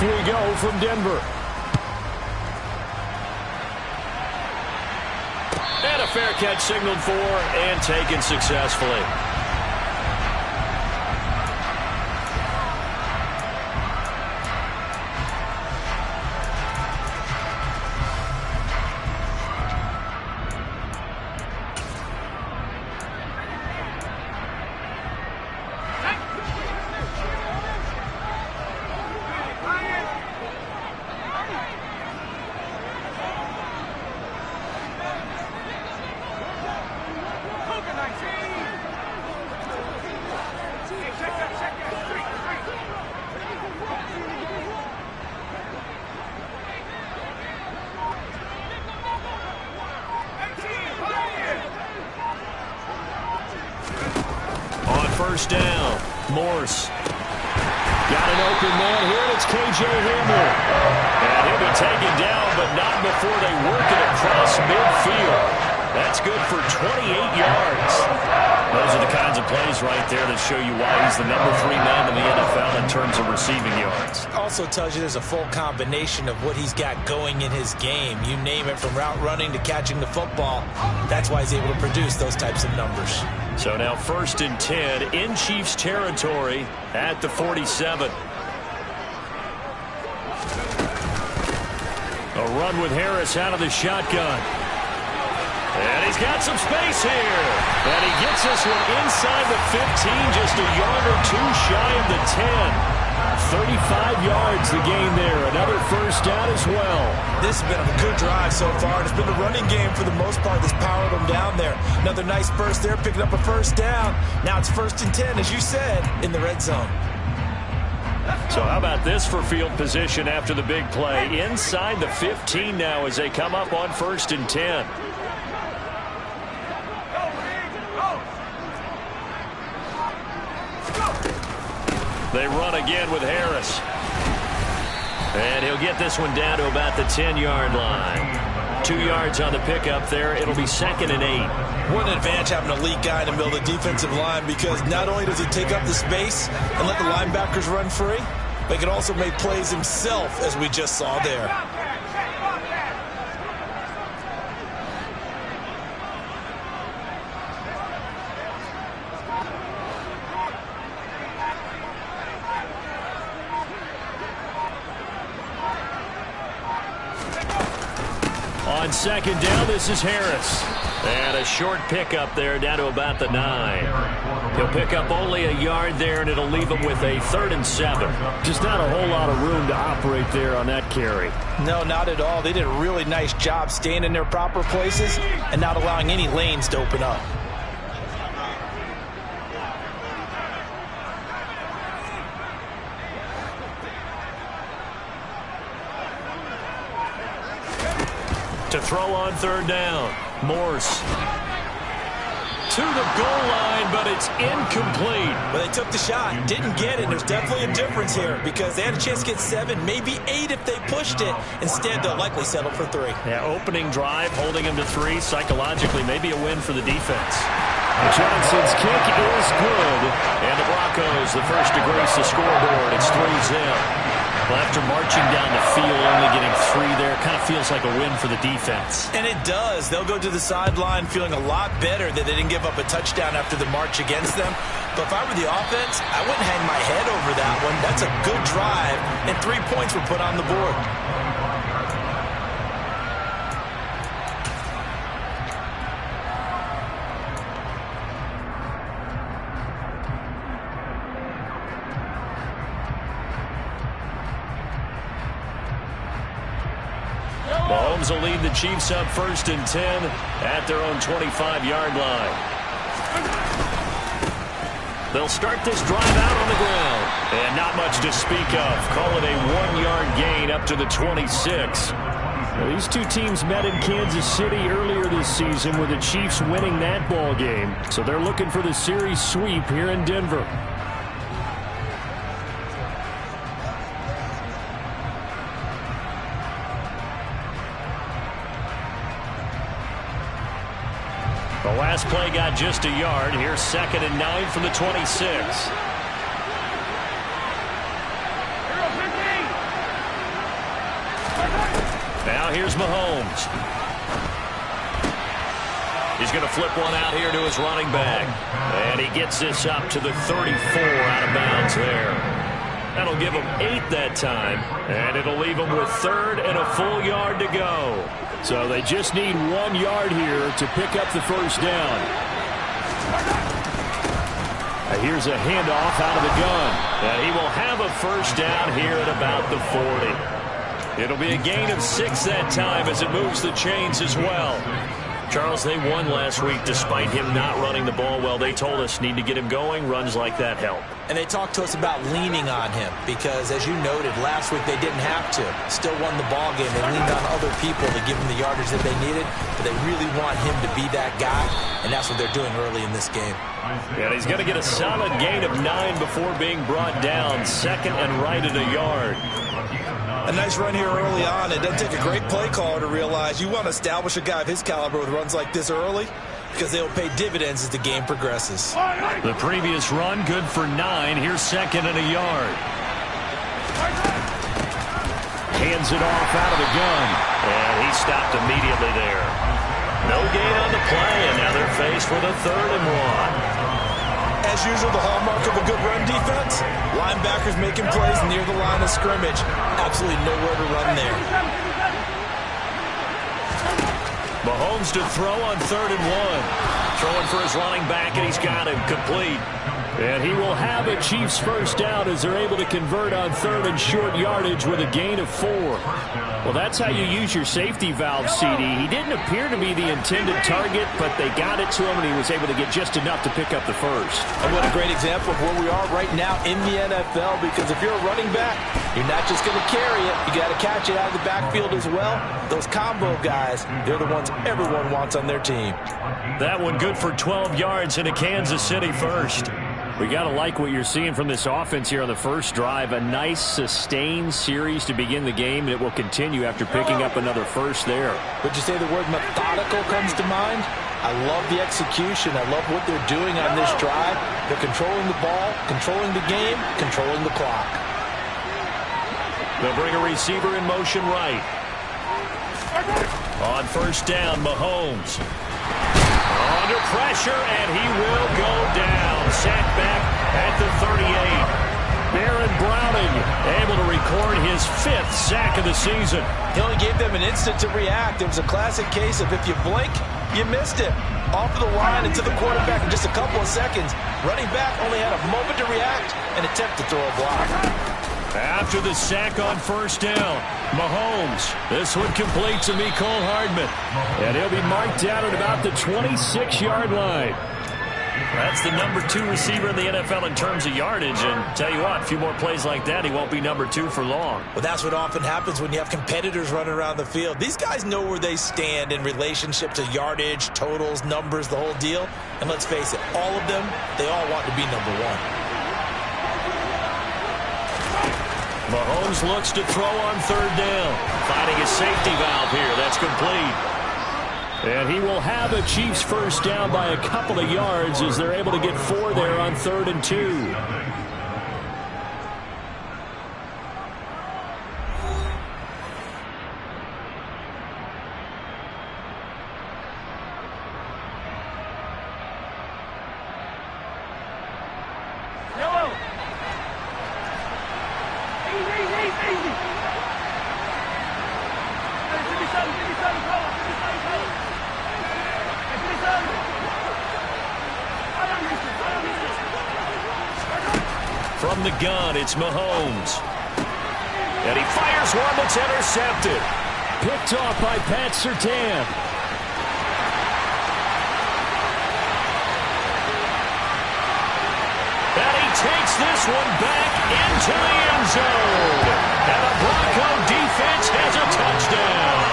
we go from Denver. And a fair catch signaled for and taken successfully. First down, Morse. Got an open man here, and it's K.J. Hamler. And he'll be taken down, but not before they work it across midfield. That's good for 28 yards. Those are the kinds of plays right there that show you why he's the number 3 man in the NFL in terms of receiving yards. Also tells you there's a full combination of what he's got going in his game. You name it, from route running to catching the football. That's why he's able to produce those types of numbers. So now 1st and 10 in Chiefs territory at the 47. A run with Harris out of the shotgun. And he's got some space here. And he gets this one inside the 15, just a yard or two shy of the 10. 35 yards the gain there. Another first down as well. This has been a good drive so far. It's been a running game for the most part that's powered them down there. Another nice burst there, picking up a first down. Now it's 1st and 10, as you said, in the red zone. So how about this for field position after the big play? Inside the 15 now as they come up on 1st and 10. They run again with Harris. And he'll get this one down to about the 10-yard line. 2 yards on the pickup there. It'll be 2nd and 8. What an advantage having an elite guy in the middle of the defensive line, because not only does he take up the space and let the linebackers run free, but he can also make plays himself, as we just saw there. On 2nd down, this is Harris. And a short pickup there down to about the 9. He'll pick up only a yard there, and it'll leave him with a 3rd and 7. Just not a whole lot of room to operate there on that carry. No, not at all. They did a really nice job staying in their proper places and not allowing any lanes to open up. To throw on 3rd down, Morse. To the goal line, but it's incomplete. Well, they took the shot, didn't get it. There's definitely a difference here, because they had a chance to get 7, maybe 8 if they pushed it. Instead, they'll likely settle for 3. Yeah, opening drive, holding him to 3. Psychologically, maybe a win for the defense. Johnson's kick is good. And the Broncos, the first to grace the scoreboard. It's 3-0. Well, after marching down the field, only getting 3 there, kind of feels like a win for the defense. And it does. They'll go to the sideline feeling a lot better that they didn't give up a touchdown after the march against them. But if I were the offense, I wouldn't hang my head over that one. That's a good drive, and 3 points were put on the board. Mahomes will lead the Chiefs up 1st and 10 at their own 25-yard line. They'll start this drive out on the ground. And not much to speak of. Call it a 1-yard gain up to the 26. Well, these two teams met in Kansas City earlier this season with the Chiefs winning that ball game. So they're looking for the series sweep here in Denver. The last play got just a yard. Here's 2nd and 9 from the 26. Now here's Mahomes. He's going to flip one out here to his running back. And he gets this up to the 34 out of bounds there. That'll give him 8 that time. And it'll leave him with 3rd and a full yard to go. So they just need 1 yard here to pick up the first down. Here's a handoff out of the gun. And he will have a first down here at about the 40. It'll be a gain of 6 that time as it moves the chains as well. Charles, they won last week despite him not running the ball well. They told us need to get him going. Runs like that help. And they talked to us about leaning on him because, as you noted, last week they didn't have to. Still won the ball game. They leaned on other people to give him the yardage that they needed, but they really want him to be that guy, and that's what they're doing early in this game. And he's going to get a solid gain of 9 before being brought down. 2nd and right at a yard. A nice run here early on. It doesn't take a great play caller to realize you want to establish a guy of his caliber with runs like this early because they'll pay dividends as the game progresses. The previous run, good for 9. Here's 2nd and a yard. Hands it off out of the gun. And he stopped immediately there. No gain on the play, and now they're faced with a 3rd and 1. As usual, the hallmark of a good run defense, linebackers making plays near the line of scrimmage. Absolutely nowhere to run there. Mahomes to throw on 3rd and 1. Throwing for his running back, and he's got him complete. And he will have a Chiefs first down as they're able to convert on 3rd and short yardage with a gain of 4. Well, that's how you use your safety valve, CD. He didn't appear to be the intended target, but they got it to him, and he was able to get just enough to pick up the first. And what a great example of where we are right now in the NFL, because if you're a running back, you're not just going to carry it. You got to catch it out of the backfield as well. Those combo guys, they're the ones everyone wants on their team. That one good for 12 yards in a Kansas City first. We got to like what you're seeing from this offense here on the first drive. A nice, sustained series to begin the game, and it will continue after picking up another first there. Would you say the word methodical comes to mind? I love the execution. I love what they're doing on this drive. They're controlling the ball, controlling the game, controlling the clock. They'll bring a receiver in motion right. On first down, Mahomes. Under pressure, and he will go down. Sacked back at the 38. Baron Browning able to record his 5th sack of the season. He only gave them an instant to react. It was a classic case of if you blink, you missed it. Off of the line and to the quarterback in just a couple of seconds. Running back only had a moment to react and attempt to throw a block. After the sack on first down, Mahomes. This one complete to Mecole Hardman. And he'll be marked down at about the 26-yard line. That's the number 2 receiver in the NFL in terms of yardage. And tell you what, a few more plays like that, he won't be number 2 for long. Well, that's what often happens when you have competitors running around the field. These guys know where they stand in relationship to yardage, totals, numbers, the whole deal. And let's face it, all of them, they all want to be number 1. Mahomes looks to throw on 3rd down. Finding his safety valve here. That's complete. And he will have a Chiefs first down by a couple of yards as they're able to get 4 there on 3rd and 2. From the gun, it's Mahomes. And he fires one that's intercepted. Picked off by Pat Surtain. And he takes this one back into the end zone. And the Bronco defense has a touchdown.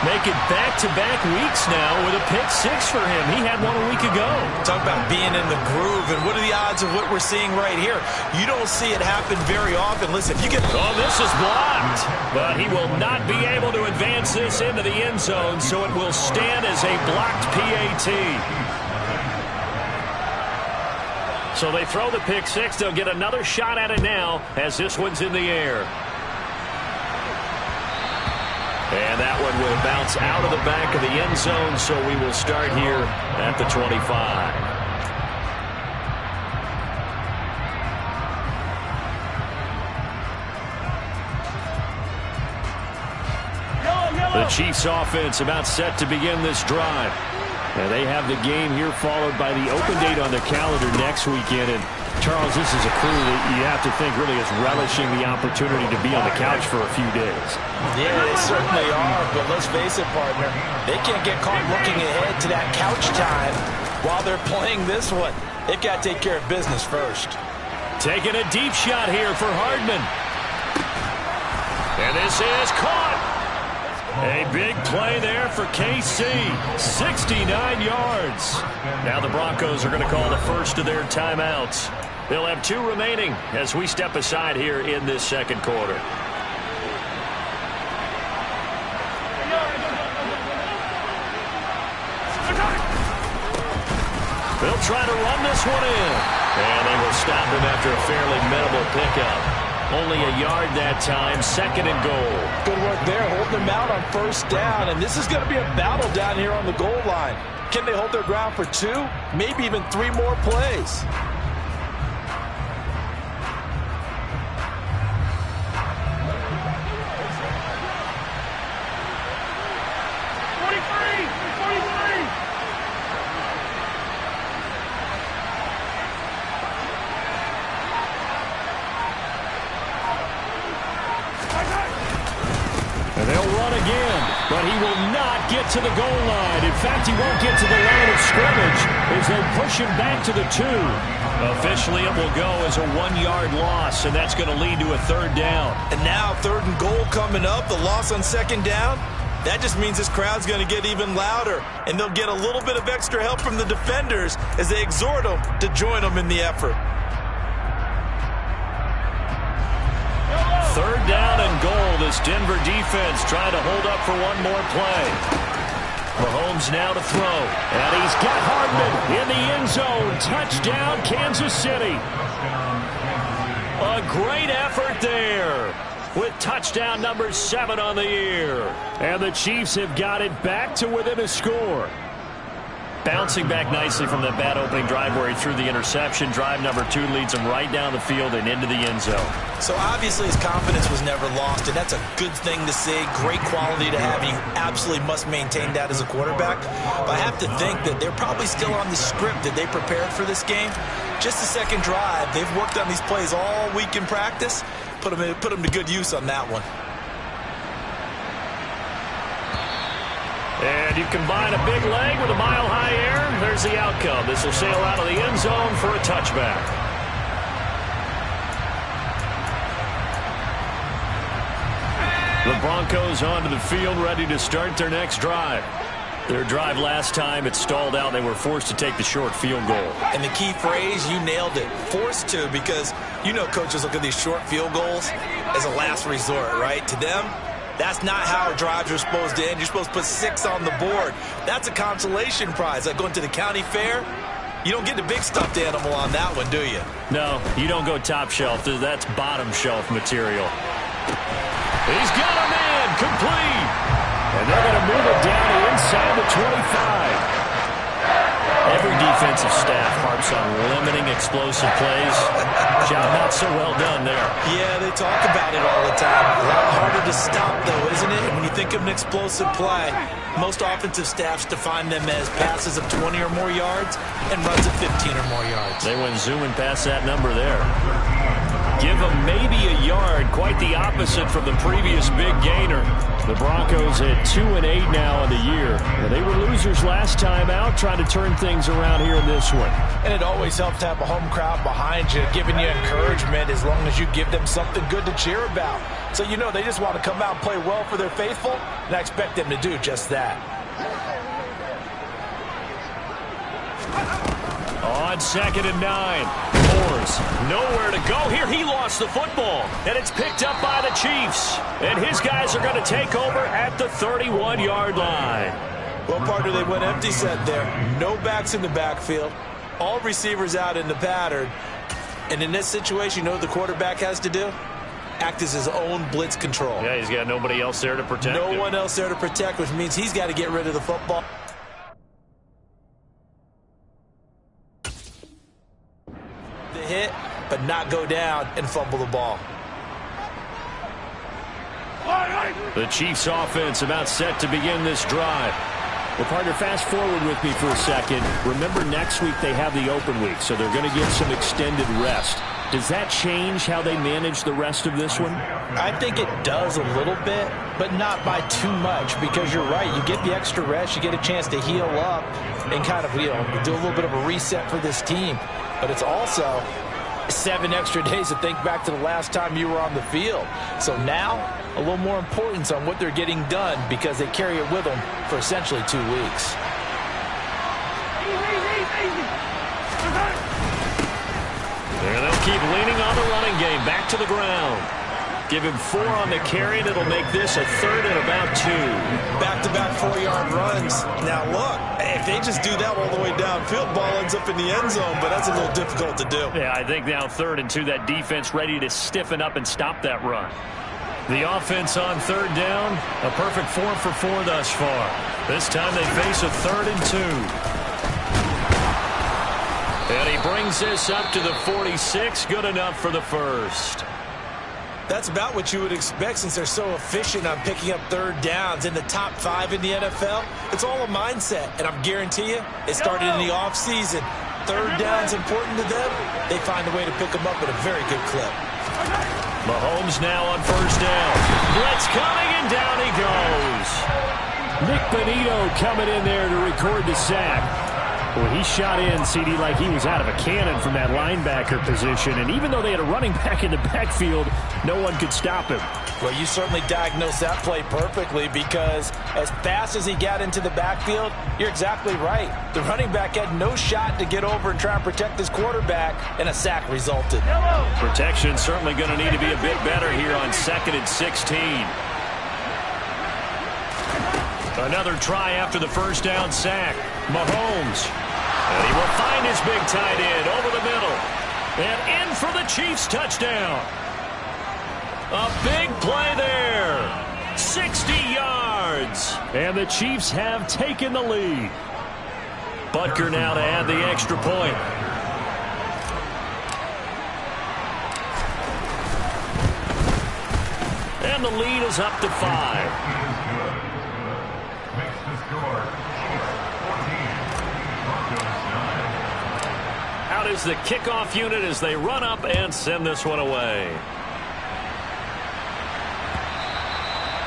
Making back-to-back weeks now with a pick 6 for him. He had one a week ago. Talk about being in the groove, and what are the odds of what we're seeing right here? You don't see it happen very often. Listen, if you get... Oh, this is blocked. But he will not be able to advance this into the end zone, so it will stand as a blocked PAT. So they throw the pick 6. They'll get another shot at it now as this one's in the air. will bounce out of the back of the end zone, so we will start here at the 25. The Chiefs offense about set to begin this drive. And they have the game here followed by the open date on their calendar next weekend. And Charles, this is a crew that you have to think really is relishing the opportunity to be on the couch for a few days. Yeah, they certainly are. But let's face it, partner, they can't get caught looking ahead to that couch time while they're playing this one. They've got to take care of business first. Taking a deep shot here for Hardman. And this is caught. A big play there for KC. 69 yards. Now the Broncos are going to call the first of their timeouts. They'll have 2 remaining as we step aside here in this second quarter. They'll try to run this one in. And they will stop him after a fairly minimal pickup. Only a yard that time, 2nd and goal. Good work there, holding them out on first down. And this is going to be a battle down here on the goal line. Can they hold their ground for 2, maybe even 3 more plays? But he will not get to the goal line. In fact, he won't get to the line of scrimmage as they push him back to the 2. Officially, it will go as a 1-yard loss, and that's going to lead to a 3rd down. And now 3rd and goal coming up, the loss on 2nd down. That just means this crowd's going to get even louder, and they'll get a little bit of extra help from the defenders as they exhort them to join them in the effort. 3rd down and goal. This Denver defense trying to hold up for one more play. Mahomes now to throw. And he's got Hardman in the end zone. Touchdown, Kansas City. A great effort there with touchdown number 7 on the year. And the Chiefs have got it back to within a score. Bouncing back nicely from that bad opening drive where he threw the interception. Drive number 2 leads him right down the field and into the end zone. So obviously his confidence was never lost, and that's a good thing to see. Great quality to have. You absolutely must maintain that as a quarterback. But I have to think that they're probably still on the script that they prepared for this game. Just the second drive. They've worked on these plays all week in practice. Put them to good use on that one. And you combine a big leg with a mile-high air. There's the outcome. This will sail out of the end zone for a touchback. The Broncos onto the field, ready to start their next drive. Their drive last time, it stalled out. They were forced to take the short field goal. And the key phrase, you nailed it. Forced to, because you know coaches look at these short field goals as a last resort, right? To them, that's not how drives are supposed to end. You're supposed to put 6 on the board. That's a consolation prize. Like going to the county fair, you don't get the big stuffed animal on that one, do you? No, you don't go top shelf. That's bottom shelf material. He's got a man complete. And they're going to move it down to inside the 25. Every defensive staff harps on limiting explosive plays. Job not so well done there. Yeah, they talk about it all the time. A lot harder to stop, though, isn't it? When you think of an explosive play, most offensive staffs define them as passes of 20 or more yards and runs of 15 or more yards. They went zooming past that number there. Give them maybe a yard, quite the opposite from the previous big gainer. The Broncos at 2-8 now in the year. And they were losers last time out, trying to turn things around here in this one. And it always helps to have a home crowd behind you, giving you encouragement as long as you give them something good to cheer about. So you know they just want to come out and play well for their faithful, and I expect them to do just that. On 2nd and 9. Moores nowhere to go here. He lost the football, and it's picked up by the Chiefs. And his guys are going to take over at the 31-yard line. Well, partner, they went empty set there. No backs in the backfield. All receivers out in the pattern. And in this situation, you know what the quarterback has to do? act as his own blitz control. Yeah, he's got nobody else there to protect him. No one else there to protect, which means he's got to get rid of the football. The hit, but not go down and fumble the ball. The Chiefs offense about set to begin this drive. Well, partner, fast forward with me for a second. Remember, next week they have the open week, so they're going to get some extended rest. Does that change how they manage the rest of this one? I think it does a little bit, but not by too much, because you're right. You get the extra rest, you get a chance to heal up and kind of, do a little bit of a reset for this team. But it's also 7 extra days to think back to the last time you were on the field. So now, a little more importance on what they're getting done because they carry it with them for essentially 2 weeks. And they'll keep leaning on the running game. Back to the ground. Give him 4 on the carry, and it'll make this a 3rd and about 2. Back-to-back 4-yard runs. Now, look, if they just do that all the way downfield, ball ends up in the end zone, but that's a little difficult to do. Yeah, I think now 3rd and 2, that defense ready to stiffen up and stop that run. The offense on 3rd down, a perfect 4 for 4 thus far. This time they face a 3rd and 2. And he brings this up to the 46, good enough for the first. That's about what you would expect since they're so efficient on picking up 3rd downs in the top 5 in the NFL. It's all a mindset, and I'm guarantee you it started in the offseason. 3rd down's important to them. They find a way to pick them up at a very good clip. Mahomes now on 1st down. Blitz coming, and down he goes. Nick Bonito coming in there to record the sack. Well, he shot in, CD, like he was out of a cannon from that linebacker position. And even though they had a running back in the backfield, no one could stop him. Well, you certainly diagnosed that play perfectly because as fast as he got into the backfield, you're exactly right. The running back had no shot to get over and try and protect his quarterback, and a sack resulted. Protection certainly going to need to be a bit better here on 2nd and 16. Another try after the 1st down sack. Mahomes. And he will find his big tight end over the middle. And in for the Chiefs touchdown. A big play there. 60 yards. And the Chiefs have taken the lead. Butker now to add the extra point. And the lead is up to 5. Out is the kickoff unit as they run up and send this one away.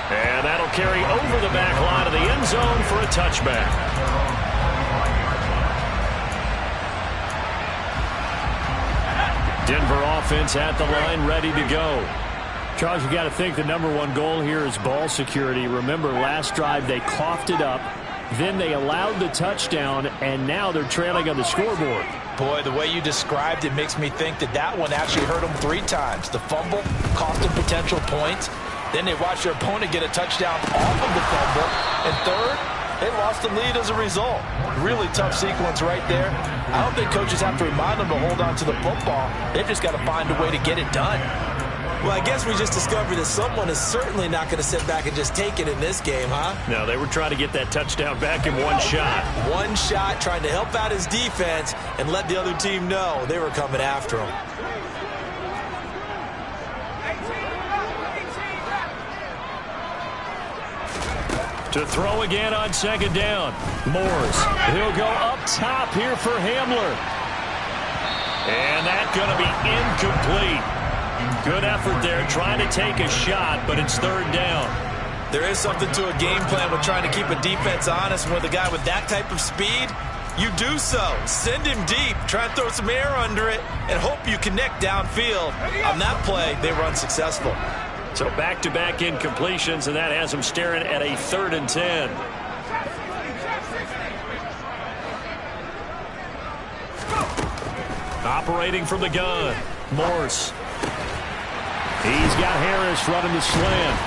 And that'll carry over the back line of the end zone for a touchback. Denver offense at the line, ready to go. Charles, you got to think the #1 goal here is ball security. Remember, last drive they coughed it up, then they allowed the touchdown, and now they're trailing on the scoreboard. Boy, the way you described it makes me think that one actually hurt them 3 times. The fumble cost them potential points. Then they watched their opponent get a touchdown off of the fumble. And 3rd, they lost the lead as a result. Really tough sequence right there. I don't think coaches have to remind them to hold on to the football. They've just got to find a way to get it done. Well, I guess we just discovered that someone is certainly not going to sit back and just take it in this game, huh? No, they were trying to get that touchdown back in one shot. One shot, trying to help out his defense and let the other team know they were coming after him. To throw again on 2nd down. Morris. He'll go up top here for Hamler. And that's going to be incomplete. Good effort there, trying to take a shot, but it's 3rd down. There is something to a game plan with trying to keep a defense honest. And with a guy with that type of speed, you do so. Send him deep, try and throw some air under it, and hope you connect downfield. On that play, they were unsuccessful. So back-to-back incompletions, and that has them staring at a 3rd and 10. Operating from the gun, Morse. He's got Harris running the slant.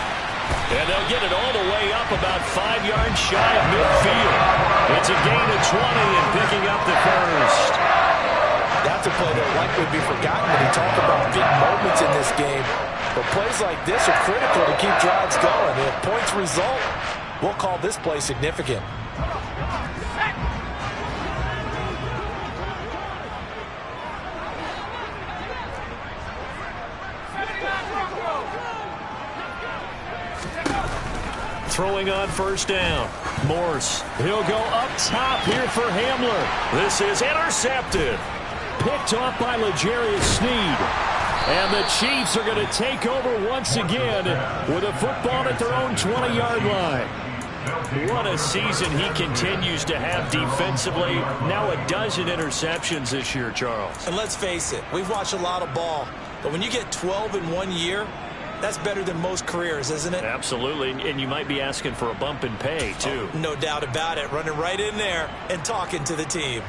And they'll get it all the way up about 5 yards shy of midfield. It's a gain of 20 and picking up the first. That's a play that likely be forgotten when you talk about big moments in this game. But plays like this are critical to keep drives going. If points result, we'll call this play significant. Throwing on first down. Morse. He'll go up top here for Hamler. This is intercepted. Picked off by L'Jarius Sneed. And the Chiefs are going to take over once again with a football at their own 20-yard line. What a season he continues to have defensively. Now a dozen interceptions this year, Charles. And let's face it, we've watched a lot of ball. But when you get 12 in 1 year, that's better than most careers, isn't it? Absolutely, and you might be asking for a bump in pay, too. Oh, no doubt about it. Running right in there and talking to the team.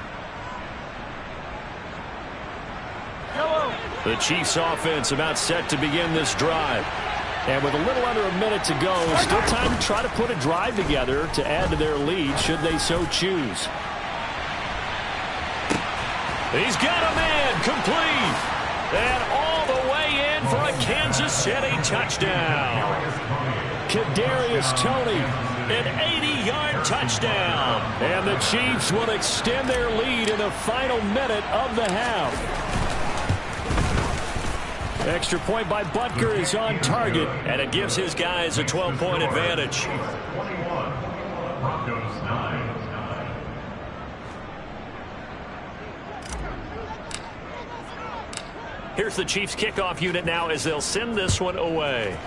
The Chiefs offense about set to begin this drive. And with a little under a minute to go, still time to try to put a drive together to add to their lead should they so choose. He's got a man complete. And all the way in for a Kansas City touchdown. Kadarius Toney, an 80-yard touchdown. And the Chiefs will extend their lead in the final minute of the half. Extra point by Butker is on target, and it gives his guys a 12-point advantage. Here's the Chiefs kickoff unit now as they'll send this one away.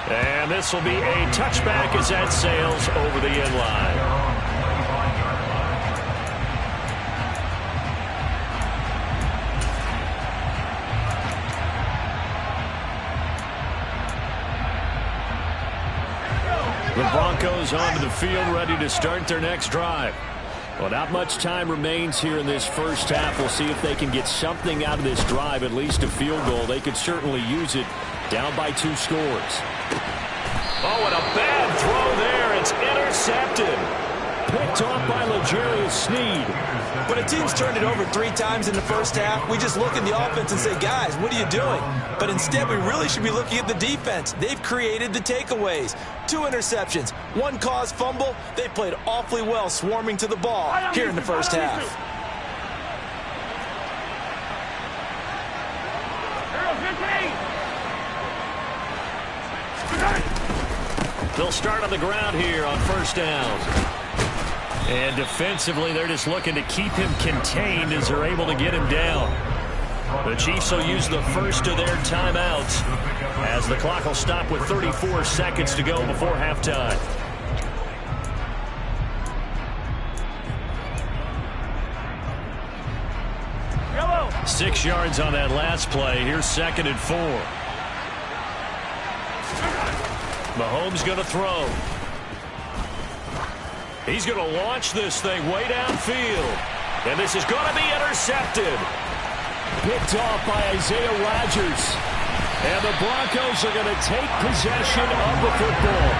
And this will be a touchback as that sails over the end line. The Broncos onto the field, ready to start their next drive. Well, not much time remains here in this first half. We'll see if they can get something out of this drive, at least a field goal. They could certainly use it, down by 2 scores. Oh, and a bad throw there. It's intercepted. Picked off by L'Jarius Sneed. When a team's turned it over 3 times in the first half, we just look at the offense and say, guys, what are you doing? But instead, we really should be looking at the defense. They've created the takeaways. 2 interceptions, 1 caused fumble. They played awfully well swarming to the ball here in the first half. They'll start on the ground here on first down. And defensively, they're just looking to keep him contained as they're able to get him down. The Chiefs will use the first of their timeouts as the clock will stop with 34 seconds to go before halftime. Hello. 6 yards on that last play. Here's 2nd and 4. Mahomes going to throw. He's going to launch this thing way downfield. And this is going to be intercepted. Picked off by Isaiah Rodgers. And the Broncos are going to take possession of the football.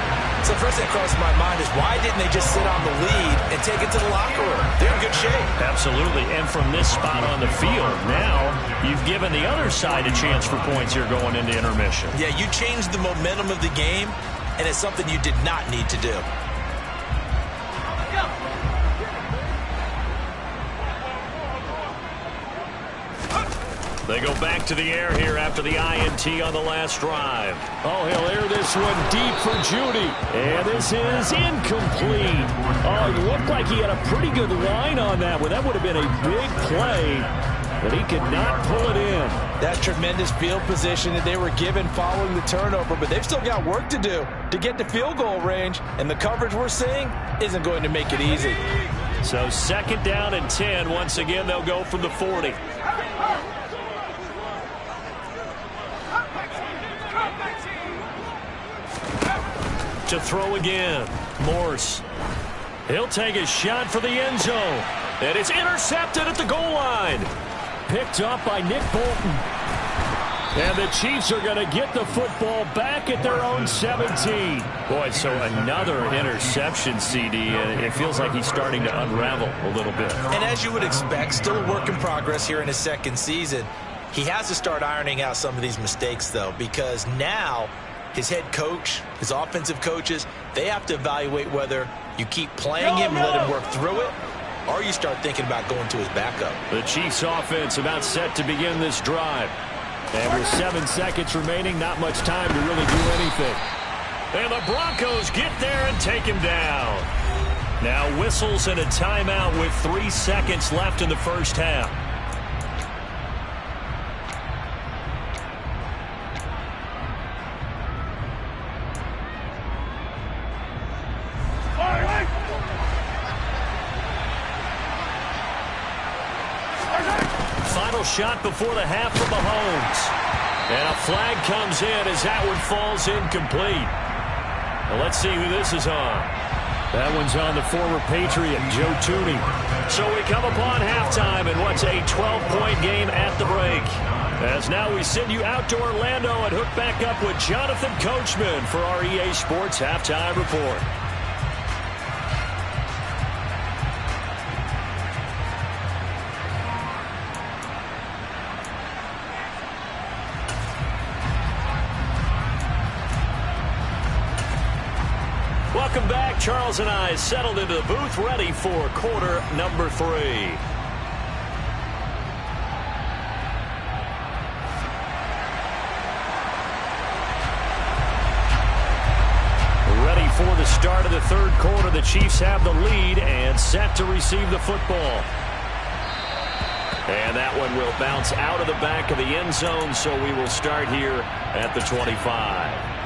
So first thing that crossed my mind is why didn't they just sit on the lead and take it to the locker room? They're in good shape. Absolutely. And from this spot on the field, now you've given the other side a chance for points here going into intermission. Yeah, you changed the momentum of the game, and it's something you did not need to do. They go back to the air here after the INT on the last drive. Oh, he'll air this one deep for Judy. And this is incomplete. Oh, it looked like he had a pretty good line on that one. That would have been a big play, but he could not pull it in. That tremendous field position that they were given following the turnover, but they've still got work to do to get to field goal range, and the coverage we're seeing isn't going to make it easy. So 2nd down and 10. Once again, they'll go from the 40. To throw again. Morse. He'll take a shot for the end zone. And it's intercepted at the goal line. Picked up by Nick Bolton. And the Chiefs are going to get the football back at their own 17. Boy, so another interception, CD. And it feels like he's starting to unravel a little bit. And as you would expect, still a work in progress here in his 2nd season. He has to start ironing out some of these mistakes, though, because now his head coach, his offensive coaches, they have to evaluate whether you keep playing him and let him work through it, or you start thinking about going to his backup. The Chiefs offense about set to begin this drive. And with 7 seconds remaining, not much time to really do anything. And the Broncos get there and take him down. Now whistles and a timeout with 3 seconds left in the first half. Final shot before the half from Mahomes. And a flag comes in as that one falls incomplete. Now let's see who this is on. That one's on the former Patriot, Joe Thuney. So we come upon halftime in what's a 12-point game at the break. As now we send you out to Orlando and hook back up with Jonathan Coachman for our EA Sports Halftime Report. Welcome back. Charles and I settled into the booth, ready for quarter number 3. Ready for the start of the third quarter. The Chiefs have the lead and set to receive the football. And that one will bounce out of the back of the end zone, so we will start here at the 25.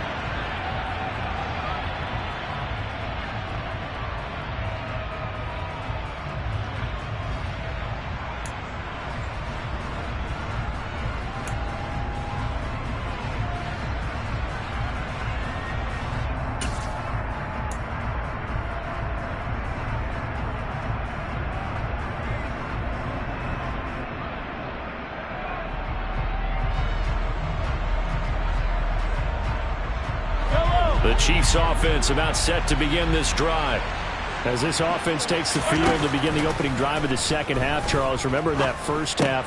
The Chiefs offense about set to begin this drive. As this offense takes the field to begin the opening drive of the second half, Charles, remember that first half,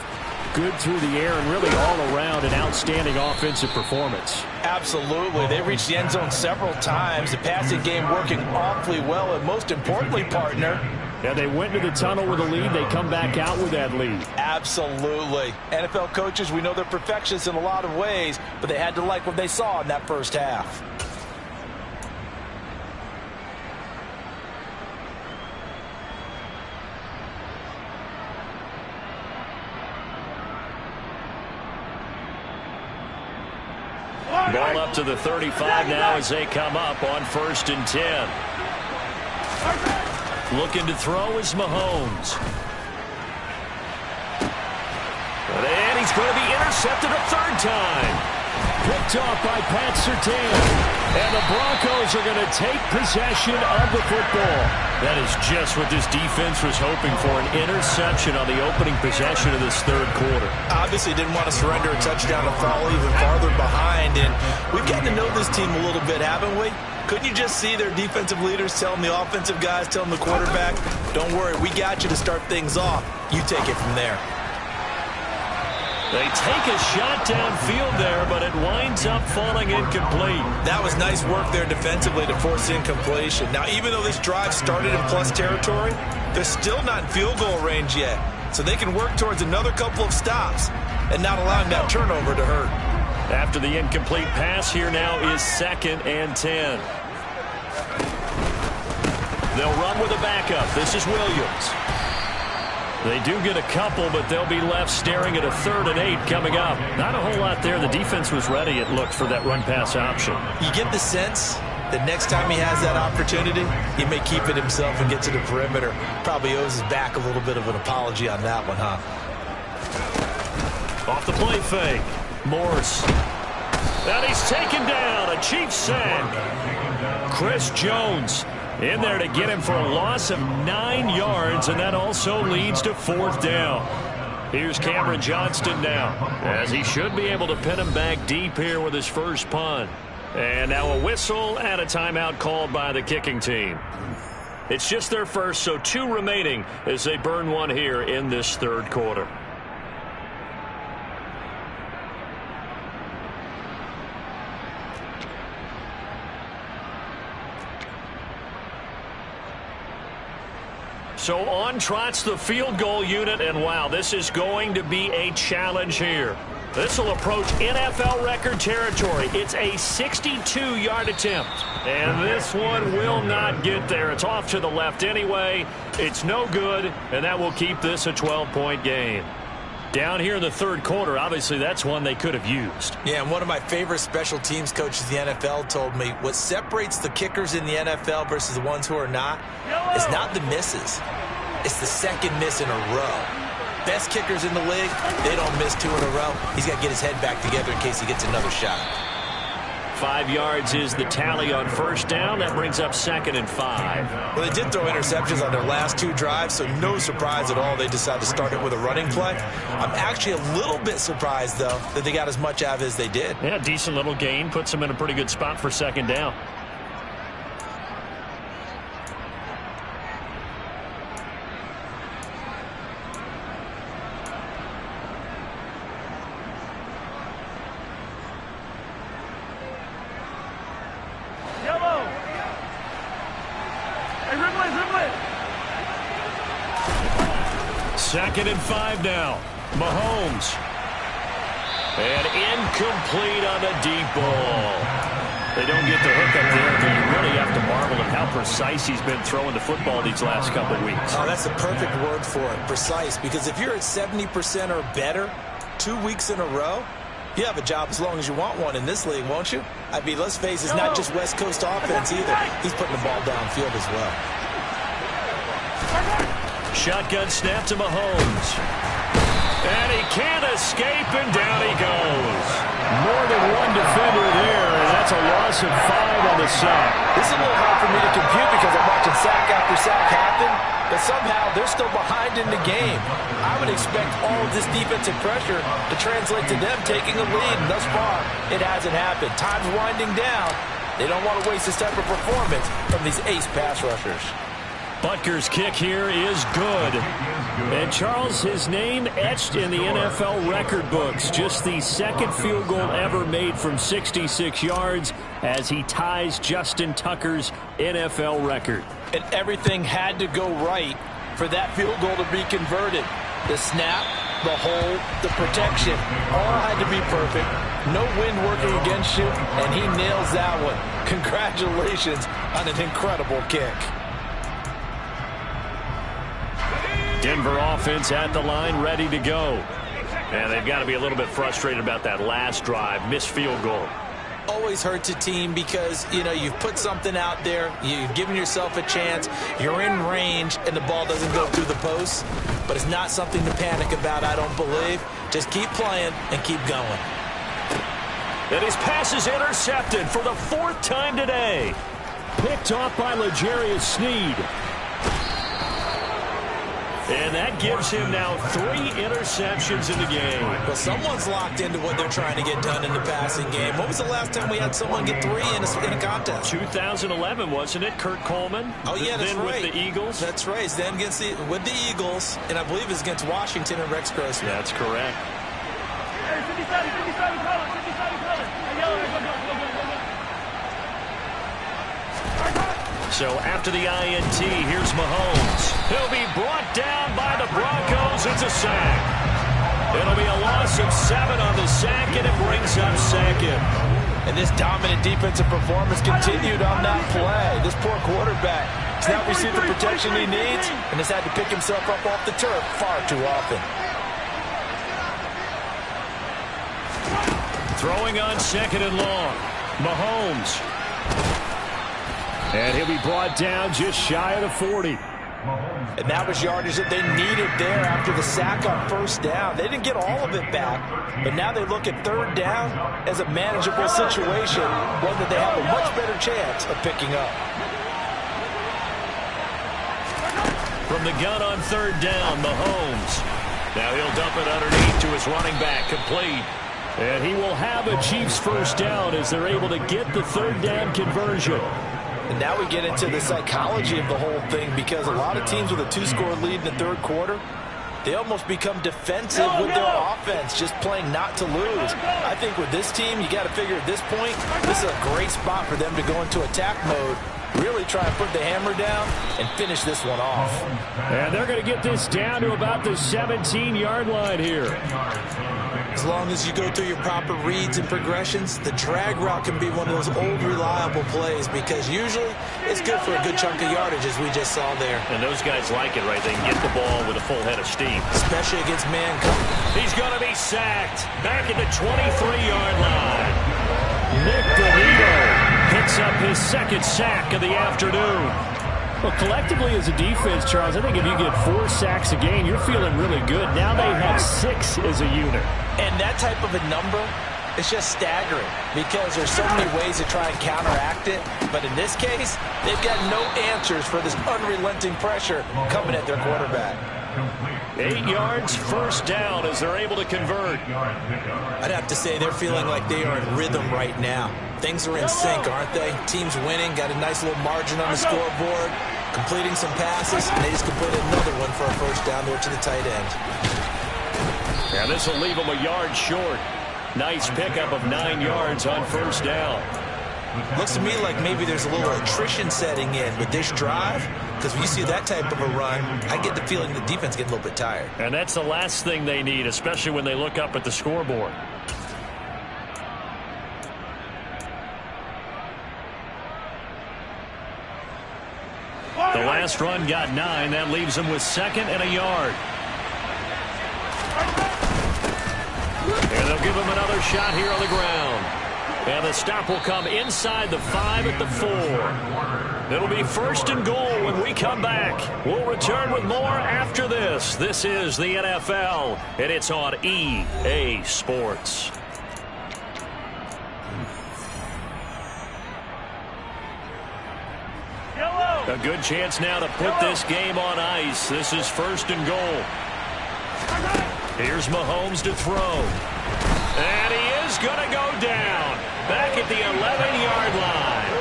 good through the air and really all around an outstanding offensive performance. Absolutely. They reached the end zone several times. The passing game working awfully well, and most importantly, partner, yeah, they went to the tunnel with a lead. They come back out with that lead. Absolutely. NFL coaches, we know they're perfectionists in a lot of ways, but they had to like what they saw in that first half. Ball up to the 35 now as they come up on 1st and 10. Looking to throw is Mahomes. And he's going to be intercepted a third time. Picked off by Pat Surtain. And the Broncos are going to take possession of the football. That is just what this defense was hoping for, an interception on the opening possession of this third quarter. Obviously didn't want to surrender a touchdown and fall even farther behind. And we've gotten to know this team a little bit, haven't we? Couldn't you just see their defensive leaders telling the offensive guys, telling the quarterback, don't worry, we got you to start things off. You take it from there. They take a shot downfield there, but it winds up falling incomplete. That was nice work there defensively to force incompletion. Now, even though this drive started in plus territory, they're still not in field goal range yet. So they can work towards another couple of stops and not allowing that turnover to hurt. After the incomplete pass, here now is 2nd and 10. They'll run with a backup. This is Williams. They do get a couple, but they'll be left staring at a 3rd and 8 coming up. Not a whole lot there. The defense was ready, it looked, for that run-pass option. You get the sense that next time he has that opportunity, he may keep it himself and get to the perimeter. Probably owes his back a little bit of an apology on that one, huh? Off the play fake. Morse. And he's taken down. A Chiefs sack. Chris Jones in there to get him for a loss of 9 yards, and that also leads to 4th down. Here's Cameron Johnston now, as he should be able to pin him back deep here with his first punt. And now a whistle and a timeout called by the kicking team. It's just their first, so 2 remaining as they burn one here in this third quarter. So on trots the field goal unit, and wow, this is going to be a challenge here. This will approach NFL record territory. It's a 62-yard attempt, and this one will not get there. It's off to the left anyway. It's no good, and that will keep this a 12-point game. Down here in the third quarter, obviously that's one they could have used. Yeah, and one of my favorite special teams coaches in the NFL told me what separates the kickers in the NFL versus the ones who are not is not the misses. It's the second miss in a row. Best kickers in the league, they don't miss 2 in a row. He's got to get his head back together in case he gets another shot. 5 yards is the tally on first down. That brings up 2nd and 5. Well, they did throw interceptions on their last 2 drives, so no surprise at all they decided to start it with a running play. I'm actually a little bit surprised, though, that they got as much out of it as they did. Yeah, decent little gain. Puts them in a pretty good spot for 2nd down. Second and 5 now. Mahomes. And incomplete on the deep ball. They don't get the hook up there, but you really have to marvel at how precise he's been throwing the football these last couple weeks. Oh, that's the perfect word for it, precise, because if you're at 70% or better 2 weeks in a row, you have a job as long as you want one in this league, won't you? I mean, let's face it, it's not just West Coast offense either. He's putting the ball downfield as well. Shotgun snap to Mahomes. And he can't escape, and down he goes. More than one defender there, and that's a loss of 5 on the sack. This is a little hard for me to compute because I'm watching sack after sack happen, but somehow they're still behind in the game. I would expect all of this defensive pressure to translate to them taking a lead, and thus far, it hasn't happened. Time's winding down. They don't want to waste this type of performance from these ace pass rushers. Butker's kick here is good. And Charles, his name etched in the NFL record books. Just the second field goal ever made from 66 yards as he ties Justin Tucker's NFL record. And everything had to go right for that field goal to be converted. The snap, the hold, the protection, all had to be perfect. No wind working against you, and he nails that one. Congratulations on an incredible kick. Denver offense at the line, ready to go. And they've got to be a little bit frustrated about that last drive, missed field goal. Always hurts a team because, you know, you've put something out there, you've given yourself a chance, you're in range, and the ball doesn't go through the post. But it's not something to panic about, I don't believe. Just keep playing and keep going. And his pass is intercepted for the 4th time today. Picked off by L'Jarius Sneed. And that gives him now 3 interceptions in the game. Well, someone's locked into what they're trying to get done in the passing game. When was the last time we had someone get 3 in a contest? 2011, wasn't it? Kurt Coleman. Oh, yeah, that's then right. With the Eagles. That's right. Then with the Eagles, and I believe it's against Washington and Rex Grossman. That's correct. So after the INT, here's Mahomes. He'll be brought down by the Broncos. It's a sack. It'll be a loss of 7 on the sack, and it brings up 2nd. And this dominant defensive performance continued on that play. This poor quarterback has not received the protection he needs and has had to pick himself up off the turf far too often. Throwing on 2nd and long. Mahomes. And he'll be brought down just shy of the 40. And that was yardage that they needed there after the sack on first down. They didn't get all of it back, but now they look at 3rd down as a manageable situation, one that they have a much better chance of picking up. From the gun on 3rd down, Mahomes. Now he'll dump it underneath to his running back, complete. And he will have a Chiefs first down as they're able to get the 3rd down conversion. And now we get into the psychology of the whole thing, because a lot of teams with a 2-score lead in the 3rd quarter, they almost become defensive with their offense, just playing not to lose. I think with this team, you got to figure at this point, this is a great spot for them to go into attack mode Really try and put the hammer down and finish this one off. And they're going to get this down to about the 17-yard line here. As long as you go through your proper reads and progressions, the drag route can be one of those old reliable plays because usually it's good for a good chunk of yardage as we just saw there. And those guys like it, right? They can get the ball with a full head of steam. Especially against man coverage. He's going to be sacked back at the 23-yard line. Nick Bonito picks up his second sack of the afternoon. Well, collectively as a defense, Charles, I think if you get 4 sacks a game, you're feeling really good. Now they have 6 as a unit. And that type of a number is just staggering because there's so many ways to try and counteract it. But in this case, they've got no answers for this unrelenting pressure coming at their quarterback. 8 yards, first down as they're able to convert. I'd have to say they're feeling like they are in rhythm right now. Things are in sync, aren't they? Team's winning, got a nice little margin on the scoreboard, completing some passes, and they just completed another one for a first down there to the tight end. And this will leave them a yard short. Nice pickup of 9 yards on first down. Looks to me like maybe there's a little attrition setting in with this drive, because when you see that type of a run, I get the feeling the defense gets a little bit tired. And that's the last thing they need, especially when they look up at the scoreboard. The last run got 9. That leaves them with 2nd and a yard. And they'll give him another shot here on the ground. And the stop will come inside the 5 at the 4. It'll be 1st and goal when we come back. We'll return with more after this. This is the NFL, and it's on EA Sports. A good chance now to put this game on ice. This is 1st and goal. Here's Mahomes to throw. And he is going to go down. Back at the 11-yard line.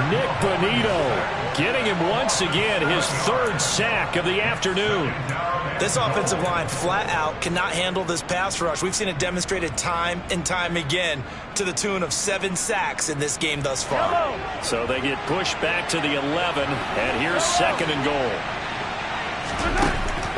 Nick Bonito getting him once again his 3rd sack of the afternoon. This offensive line flat out cannot handle this pass rush. We've seen it demonstrated time and time again to the tune of 7 sacks in this game thus far. So they get pushed back to the 11, and here's 2nd and goal.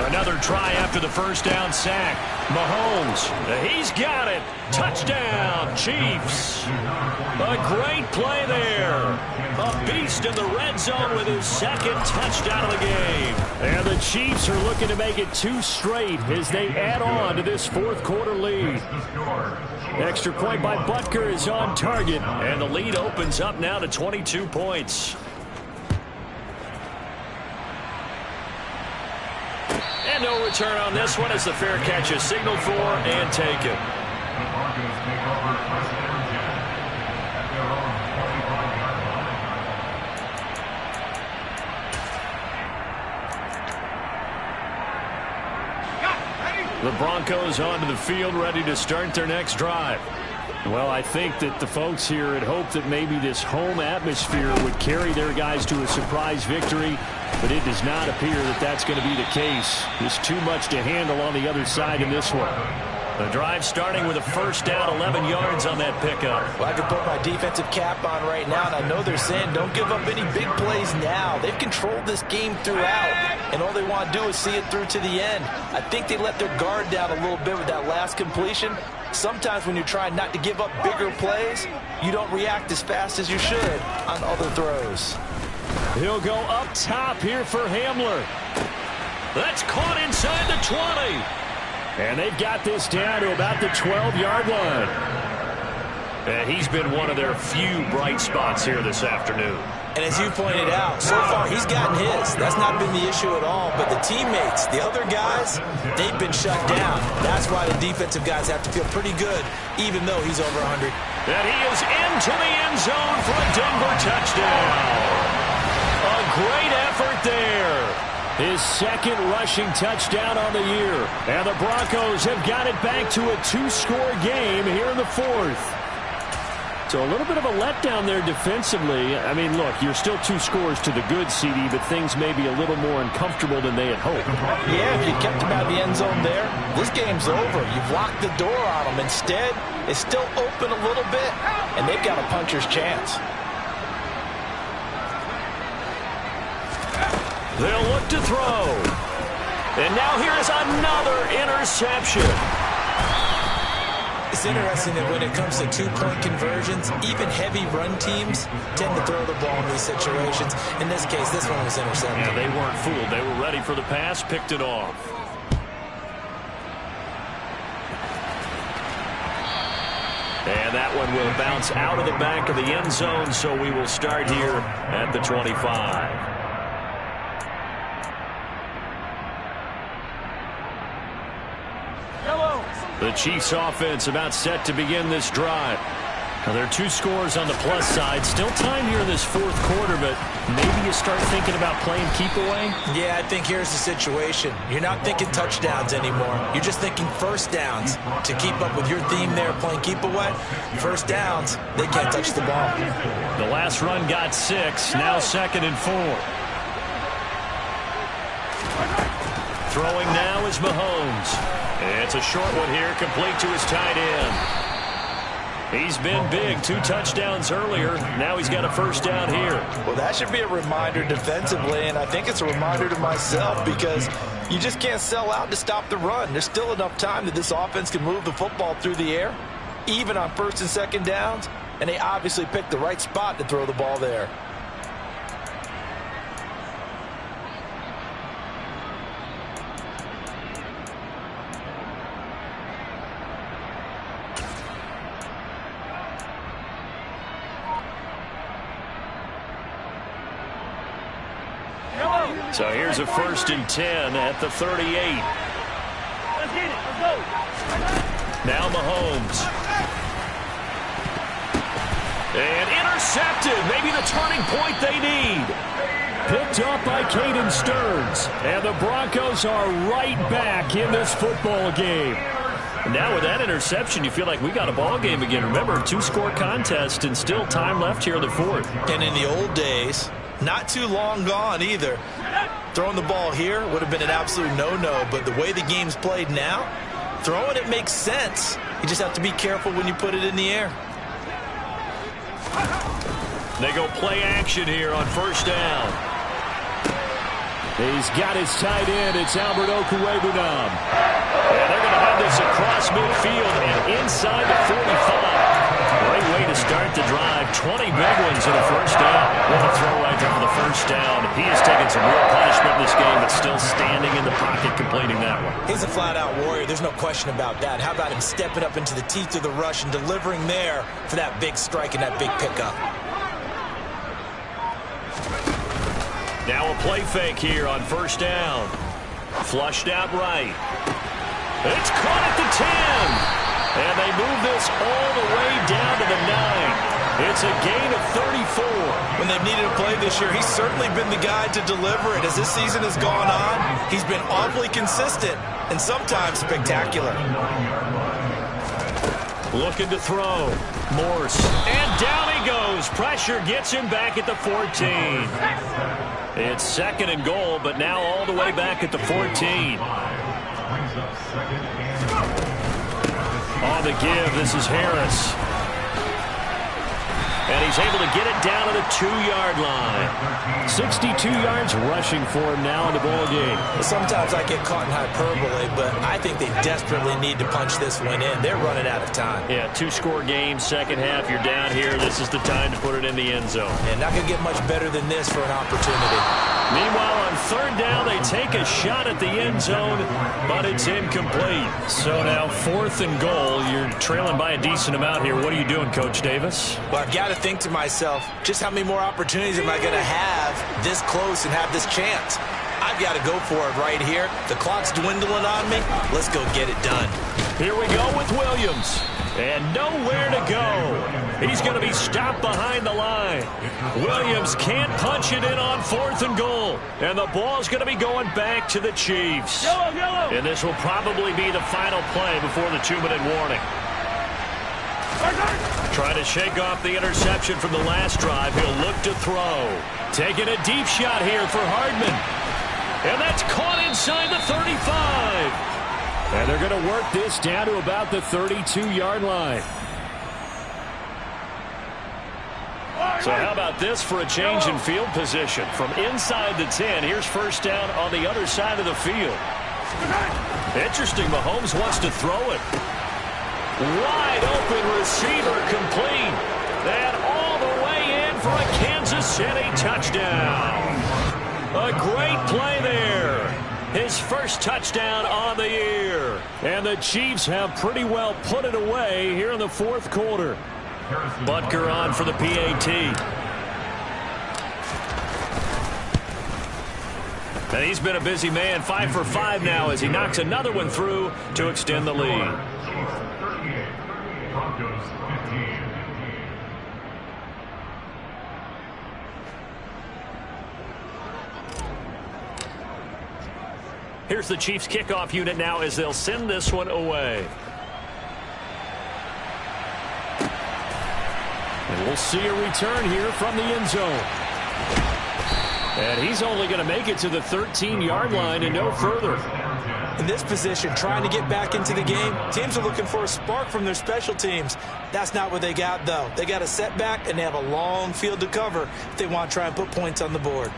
Another try after the first down sack. Mahomes, he's got it. Touchdown, Chiefs. A great play there. A beast in the red zone with his 2nd touchdown of the game. And the Chiefs are looking to make it 2 straight as they add on to this 4th quarter lead. Extra point by Butker is on target, and the lead opens up now to 22 points. And no return on this one as the fair catch is signaled for and taken. The Broncos onto the field ready to start their next drive. Well, I think that the folks here had hoped that maybe this home atmosphere would carry their guys to a surprise victory, but it does not appear that that's going to be the case. There's too much to handle on the other side in this one. The drive starting with a first down, 11 yards on that pickup. Well, I can put my defensive cap on right now, and I know they're saying don't give up any big plays now. They've controlled this game throughout, and all they want to do is see it through to the end. I think they let their guard down a little bit with that last completion. Sometimes when you're trying not to give up bigger plays, you don't react as fast as you should on other throws. He'll go up top here for Hamler. That's caught inside the 20. And they've got this down to about the 12-yard line. And he's been one of their few bright spots here this afternoon. And as you pointed out, so far he's gotten his. That's not been the issue at all. But the teammates, the other guys, they've been shut down. That's why the defensive guys have to feel pretty good, even though he's over 100. And he is into the end zone for a Denver touchdown. A great effort there. His 2nd rushing touchdown on the year. And the Broncos have got it back to a 2-score game here in the 4th. So a little bit of a letdown there defensively. I mean, look, you're still 2 scores to the good, CD, but things may be a little more uncomfortable than they had hoped. Yeah, if you kept them out of the end zone there, this game's over. You've locked the door on them. Instead, it's still open a little bit, and they've got a puncher's chance. They'll look to throw. And now here is another interception. It's interesting that when it comes to two-point conversions, even heavy run teams tend to throw the ball in these situations. In this case, this one was intercepted. Yeah, they weren't fooled. They were ready for the pass, picked it off. And that one will bounce out of the back of the end zone, so we will start here at the 25. The Chiefs offense about set to begin this drive. Now, there are 2 scores on the plus side. Still time here in this fourth quarter, but maybe you start thinking about playing keep away? Yeah, I think here's the situation. You're not thinking touchdowns anymore. You're just thinking first downs. To keep up with your theme there, playing keep away, first downs, they can't touch the ball. The last run got 6, now 2nd and 4. Throwing now is Mahomes. It's a short one here, complete to his tight end. He's been big, 2 touchdowns earlier. Now he's got a first down here. Well, that should be a reminder defensively, and I think it's a reminder to myself because you just can't sell out to stop the run. There's still enough time that this offense can move the football through the air, even on 1st and 2nd downs, and they obviously picked the right spot to throw the ball there. So here's a 1st and 10 at the 38. Let's get it. Let's go. Now Mahomes. And intercepted. Maybe the turning point they need. Picked up by Caden Stearns. And the Broncos are right back in this football game. Now with that interception, you feel like we got a ball game again. Remember, 2-score contest and still time left here in the 4th. And in the old days, not too long gone either, throwing the ball here would have been an absolute no-no, but the way the game's played now, throwing it makes sense. You just have to be careful when you put it in the air. They go play action here on 1st down. He's got his tight end. It's Albert Okwuegbunam. And they're going to have this across midfield and inside the 45. Great way to start the drive. 20 big ones in the 1st down. What a throw right there for the 1st down. He has taken some real punishment in this game, but still standing in the pocket completing that one. He's a flat-out warrior. There's no question about that. How about him stepping up into the teeth of the rush and delivering there for that big strike and that big pickup? Now a play fake here on 1st down. Flushed out right. It's caught at the 10. And they move this all the way down to the 9. It's a gain of 34. When they've needed a play this year, he's certainly been the guy to deliver it. As this season has gone on, he's been awfully consistent and sometimes spectacular. Looking to throw. Morse. And down he goes. Pressure gets him back at the 14. It's 2nd and goal, but now all the way back at the 14. On the give, this is Harris. And he's able to get it down to the 2-yard line. 62 yards rushing for him now in the ball game. Sometimes I get caught in hyperbole, but I think they desperately need to punch this one in. They're running out of time. Yeah, 2-score game, 2nd half. You're down here. This is the time to put it in the end zone. And not going to get much better than this for an opportunity. Meanwhile, on 3rd down, they take a shot at the end zone, but it's incomplete. So now 4th and goal. You're trailing by a decent amount here. What are you doing, Coach Davis? Well, I've got to think to myself, just how many more opportunities am I going to have this close and have this chance? I've got to go for it right here. The clock's dwindling on me. Let's go get it done. Here we go with Williams. And nowhere to go. He's going to be stopped behind the line. Williams can't punch it in on 4th and goal. And the ball's going to be going back to the Chiefs. And this will probably be the final play before the 2-minute warning. Trying to shake off the interception from the last drive. He'll look to throw. Taking a deep shot here for Hardman. And that's caught inside the 35. And they're going to work this down to about the 32-yard line. So how about this for a change in field position? From inside the 10, here's first down on the other side of the field. Interesting, Mahomes wants to throw it. Wide open receiver complete. And all the way in for a Kansas City touchdown. A great play there. His first touchdown on the year. And the Chiefs have pretty well put it away here in the fourth quarter. Butker on for the PAT. And he's been a busy man, 5 for 5 now as he knocks another one through to extend the lead. Here's the Chiefs kickoff unit now as they'll send this one away. And we'll see a return here from the end zone. And he's only going to make it to the 13-yard line and no further. In this position, trying to get back into the game, teams are looking for a spark from their special teams. That's not what they got, though. They got a setback, and they have a long field to cover if they want to try and put points on the board.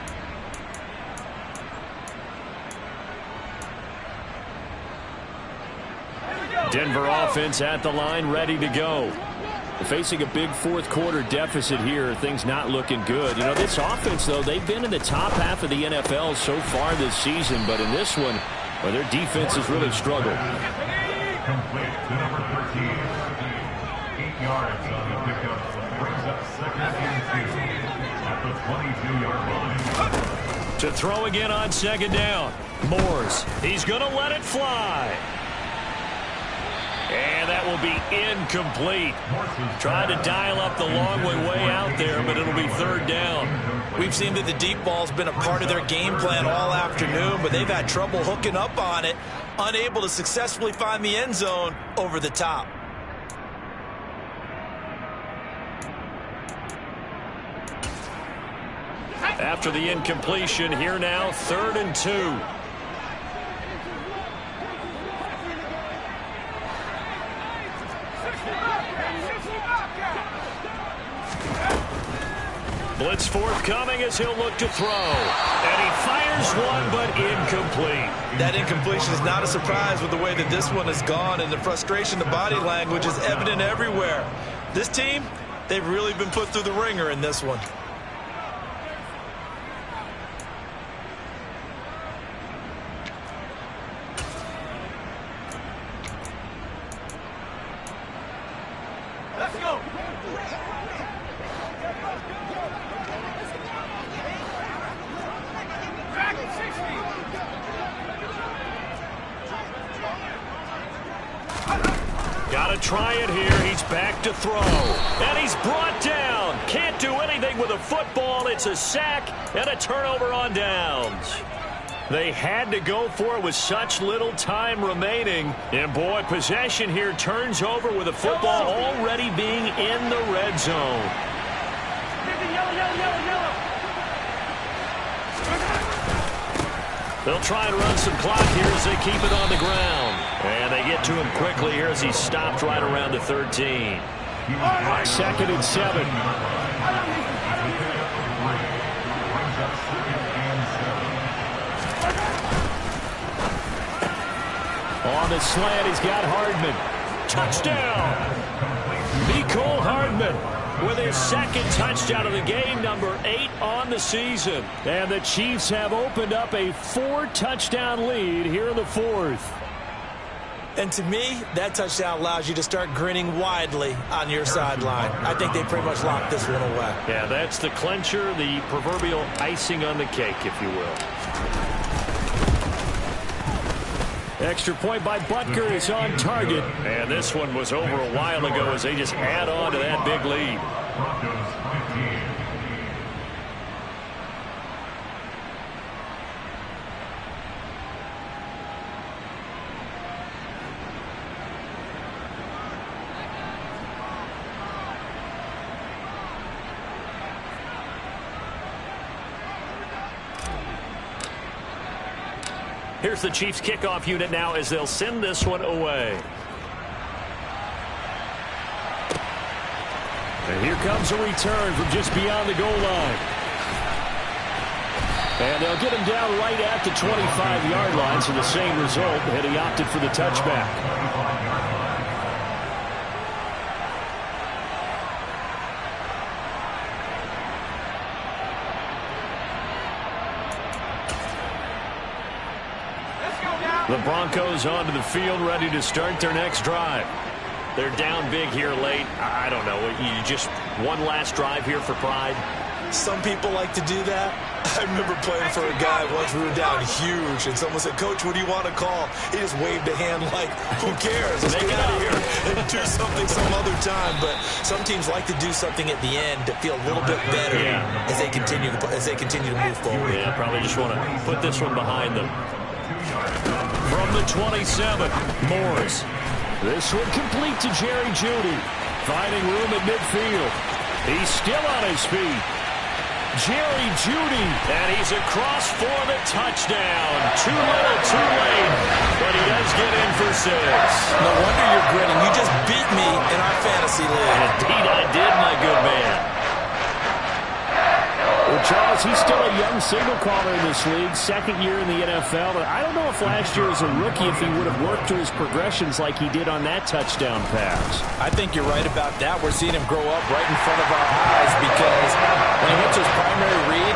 Denver offense at the line, ready to go. Facing a big fourth quarter deficit here, things not looking good. You know, this offense, though, they've been in the top half of the NFL so far this season, but in this one, well, their defense has really struggled. Complete to number 13. 8 yards on the pickup. Brings up second and 2 at the 22-yard line. To throw again on second down. Moores, he's going to let it fly. And that will be incomplete. Trying to dial up the long way out there, but it'll be third down. We've seen that the deep ball's been a part of their game plan all afternoon, but they've had trouble hooking up on it, unable to successfully find the end zone over the top. After the incompletion, here now, 3rd and 2. Blitz forthcoming as he'll look to throw. And he fires one, but incomplete. That incompletion is not a surprise with the way that this one has gone, and the frustration, the body language is evident everywhere. This team, they've really been put through the ringer in this one. Let's go. Got to try it here. He's back to throw. And he's brought down. Can't do anything with a football. It's a sack and a turnover on downs. They had to go for it with such little time remaining. And, boy, possession here turns over with the football already being in the red zone. They'll try and run some clock here as they keep it on the ground. And they get to him quickly here as he stopped right around the 13. 2nd and 7. On the slant, he's got Hardman. Touchdown! Mecole Hardman with his 2nd touchdown of the game, number 8 on the season. And the Chiefs have opened up a 4-touchdown lead here in the 4th. And to me, that touchdown allows you to start grinning widely on your sideline. I think they pretty much locked this one away. Yeah, that's the clincher, the proverbial icing on the cake, if you will. Extra point by Butker is on target. And this one was over a while ago as they just add on to that big lead. Here's the Chiefs kickoff unit now as they'll send this one away. And here comes a return from just beyond the goal line. And they'll get him down right at the 25-yard line, so the same result, and he opted for the touchback. The Broncos onto the field, ready to start their next drive. They're down big here late. I don't know. You just one last drive here for pride? Some people like to do that. I remember playing for a guy once. We were down huge, and someone said, "Coach, what do you want to call?" He just waved a hand like, who cares? Let's get out of here and do something some other time. But some teams like to do something at the end to feel a little bit better as they continue to move forward. Yeah, probably just want to put this one behind them. From the 27, Morris. This one complete to Jerry Jeudy. Finding room at midfield. He's still on his feet. Jerry Jeudy, and he's across for the touchdown. Too little, too late, but he does get in for 6. No wonder you're grinning. You just beat me in our fantasy league. Indeed I did, my good man. Well, Charles, he's still a young signal caller in this league, second year in the NFL. But I don't know if last year as a rookie, if he would have worked through his progressions like he did on that touchdown pass. I think you're right about that. We're seeing him grow up right in front of our eyes because when he went to his primary read,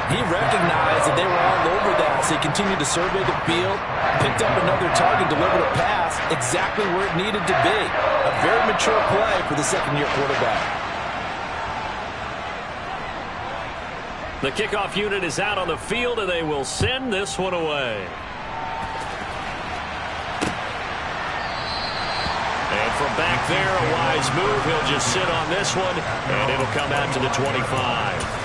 he recognized that they were all over that. So he continued to survey the field, picked up another target, delivered a pass exactly where it needed to be. A very mature play for the second-year quarterback. The kickoff unit is out on the field, and they will send this one away. And from back there, a wise move. He'll just sit on this one, and it'll come out to the 25.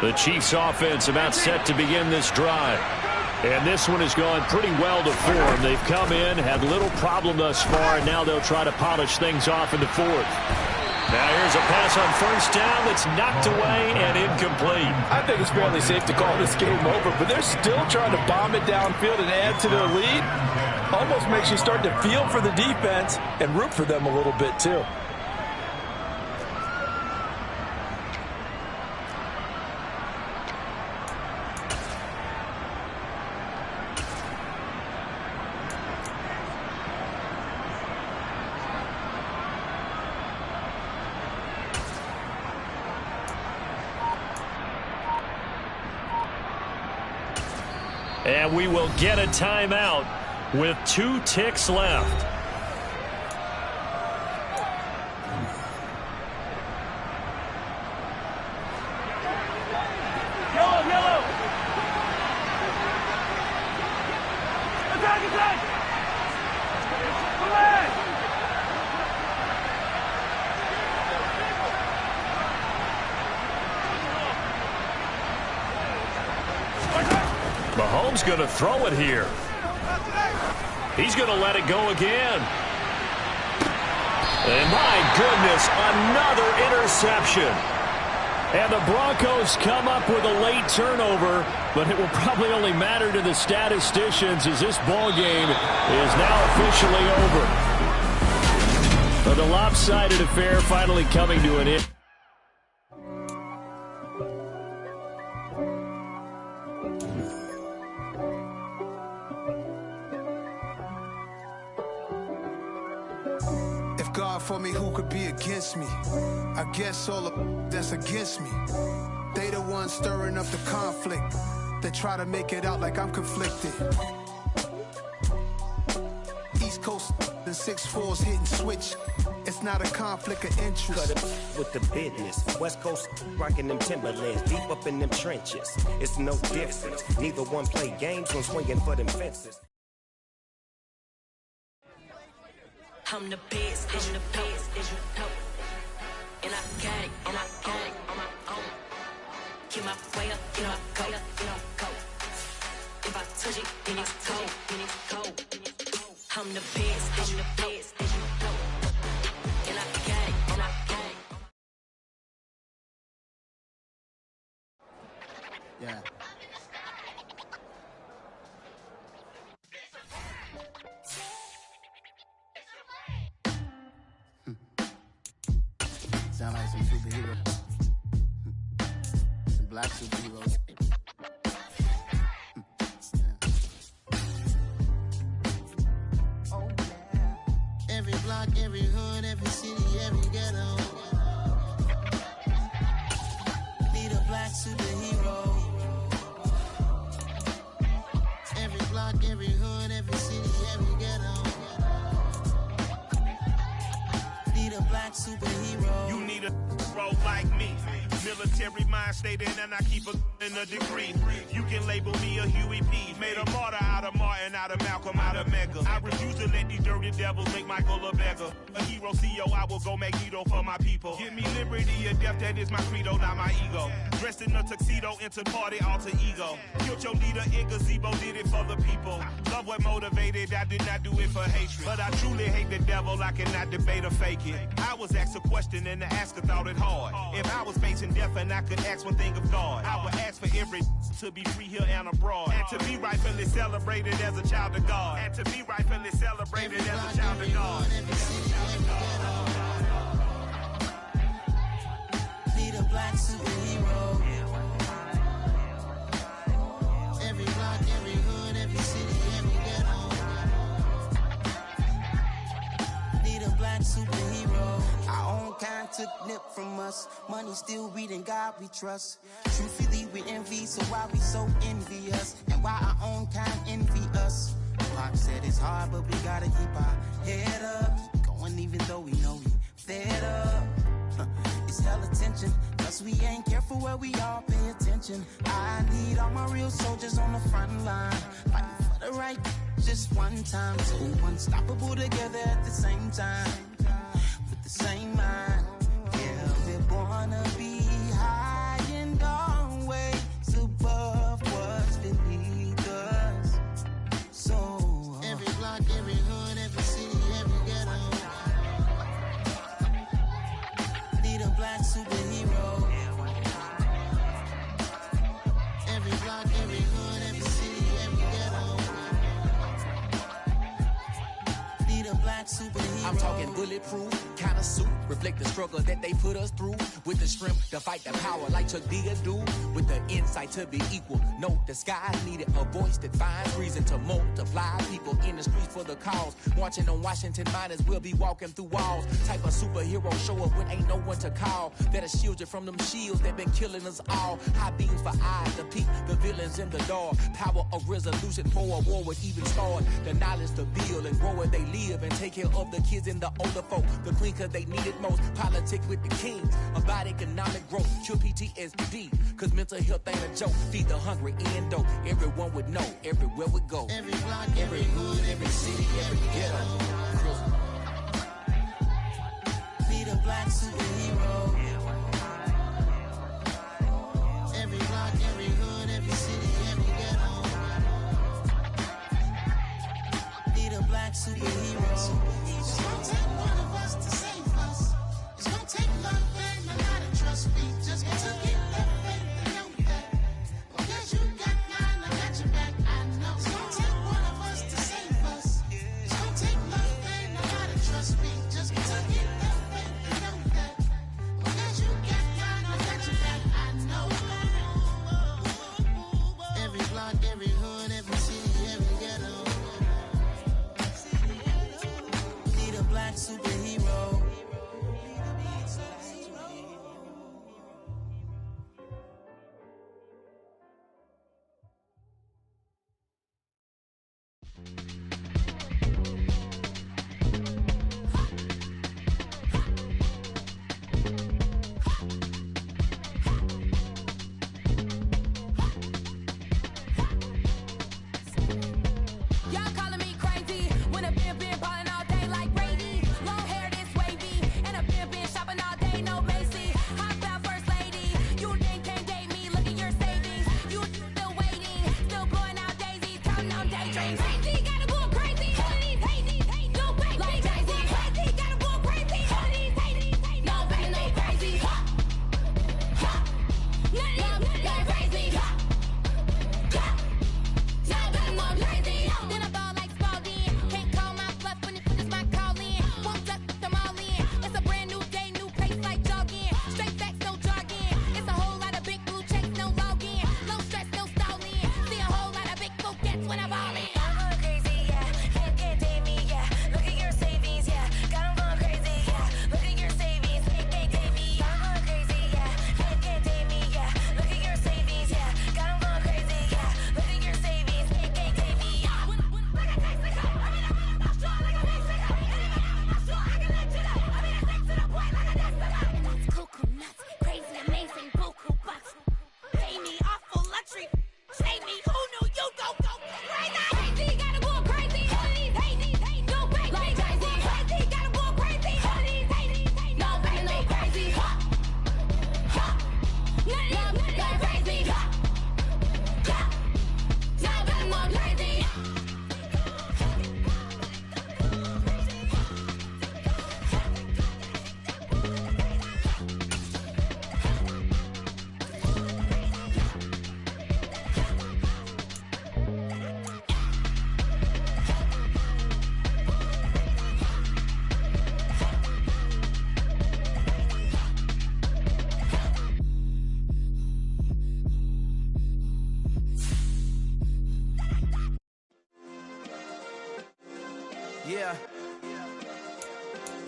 The Chiefs offense about set to begin this drive. And this one has gone pretty well to form. They've come in, had little problem thus far, and now they'll try to polish things off in the 4th. Now here's a pass on first down that's knocked away and incomplete. I think it's fairly safe to call this game over, but they're still trying to bomb it downfield and add to their lead. Almost makes you start to feel for the defense and root for them a little bit too. And we will get a timeout with 2 ticks left. Yellow! Attack! Mahomes going to throw it here. He's going to let it go again. And my goodness, another interception. And the Broncos come up with a late turnover, but it will probably only matter to the statisticians as this ball game is now officially over. So the lopsided affair finally coming to an end. For me, who could be against me? I guess all of that's against me. They the ones stirring up the conflict. They try to make it out like I'm conflicted. East Coast and 6'4's hitting switch. It's not a conflict of interest. Cut it with the business. West Coast rocking them Timberlands, deep up in them trenches. It's no difference. Neither one play games when swinging for them fences. I'm the best, and the best, and I got it, on my own. Get my way up, get my go. If I touch it, then it's cold. I'm the best, and the best. Yeah. Sound like some superheroes. Some black superheroes. Oh, yeah. Every block, every hood, every city, every ghetto. Need a black superhero. Every block, every hood, every city, every ghetto. Need a black superhero. You need a role like me. Military mind stated, and I keep in a degree. You can label me a Huey P. Made a martyr out of Martin, out of Malcolm, out of Mega. I refuse to let these dirty devils make Michael a beggar. A hero CEO, I will go Magneto for my people. Give me liberty or death, that is my credo, not my ego. Dressed in a tuxedo, into party, alter ego. Killed your leader in gazebo, did it for the people. Love what motivated, I did not do it for hatred. But I truly hate the devil, I cannot debate or fake it. I was asked a question and the asker thought it hard. If I was facing death and I could ask one thing of God, I would ask for every to be free here and abroad. And to be rightfully celebrated as a child of God. And to be rightfully celebrated as a child of God. Need a black superhero. Every block, every hood, every city, every ghetto. Need a black superhero. Our own kind took nip from us. Money still reading God we trust. Truthfully we envy, so why we so envious? And why our own kind envy us? Pac said it's hard, but we gotta keep our head up. Going even though we know we fed up. It's hell attention, cause we ain't careful where we all pay attention. I need all my real soldiers on the front line, fighting for the right just one time. So unstoppable together at the same time, with the same mind. Yeah, we wanna be high and always above what's beneath us. So every block, every hood, every city, every ghetto. Need a black superhero. Every block, every hood, every city, every ghetto. Need a black superhero. I'm talking bulletproof kind of suit, reflect the struggle that they put us through. With the strength to fight the power like Chuck Digger do. With the insight to be equal. Note the sky needed a voice that finds reason to multiply. People in the streets for the cause. Marching on Washington miners will be walking through walls. Type of superhero show up when ain't no one to call. That'll shield you from them shields that been killing us all. High beams for eyes to peek the villains in the dark. Power of resolution for a war would even start. The knowledge to build and grow where they live and take care of the kids and the older folk. The queen cause they need it most. Politics with the kings. About economic growth. Cure PTSD. Cause mental health ain't a joke. Feed the hungry and dope. Everyone would know. Everywhere we go. Every block, every hood, every city, every ghetto. Need a black superhero. Every block, every hood, every city, every ghetto. Need a black superhero. It's gonna take one of us to save us. It's gonna take love and a lot of trust. We just got to get that faith and know that. Because you got mine, I got your back, I know. It's gonna take one of us to save us. It's gonna take love